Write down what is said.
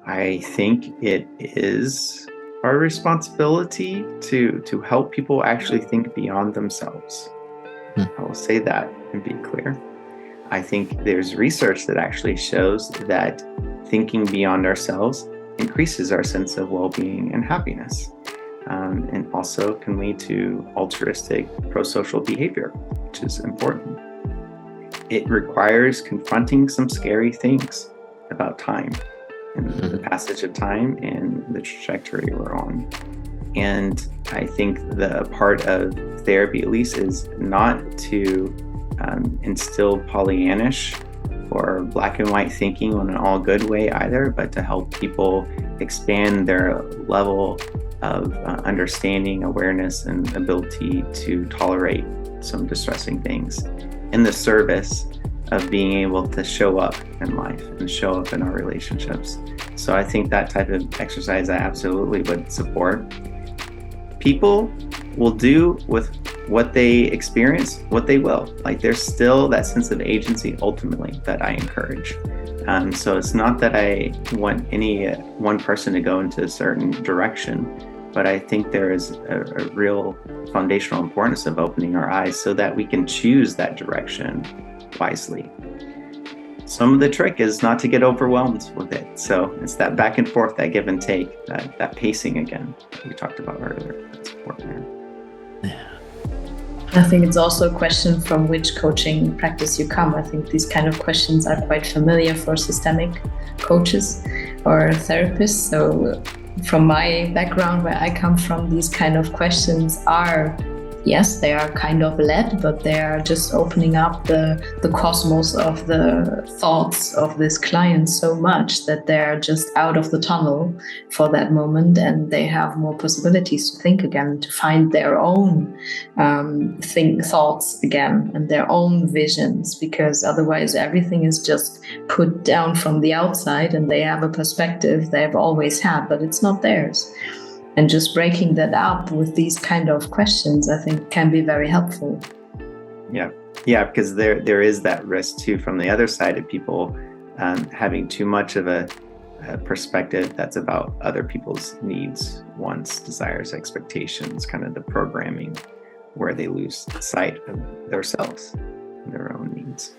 I think it is our responsibility to help people actually think beyond themselves. Hmm. I will say that and be clear. I think there's research that actually shows that thinking beyond ourselves increases our sense of well-being and happiness, and also can lead to altruistic pro-social behavior, which is important. It requires confronting some scary things about time and the passage of time and the trajectory we're on. And I think the part of therapy, at least, is not to instill Pollyannish or black and white thinking in an all good way either, but to help people expand their level of understanding, awareness, and ability to tolerate some distressing things in the service of being able to show up in life and show up in our relationships. So I think that type of exercise I absolutely would support. People will do with what they experience what they will. Like, there's still that sense of agency ultimately that I encourage. So it's not that I want any one person to go into a certain direction, but I think there is a real foundational importance of opening our eyes so that we can choose that direction wisely. Some of the trick is not to get overwhelmed with it. So it's that back and forth, that give and take, that pacing again that we talked about earlier. That's important. Yeah. I think it's also a question from which coaching practice you come. I think these kind of questions are quite familiar for systemic coaches or therapists. So from my background, where I come from, these kind of questions are, yes, they are kind of led, but they are just opening up the cosmos of the thoughts of this client so much that they're just out of the tunnel for that moment, and they have more possibilities to think again, to find their own thoughts again and their own visions, because otherwise everything is just put down from the outside and they have a perspective they've always had, but it's not theirs. And just breaking that up with these kind of questions, I think, can be very helpful. Yeah, because there is that risk too from the other side of people having too much of a perspective that's about other people's needs, wants, desires, expectations, kind of the programming where they lose sight of themselves and their own needs.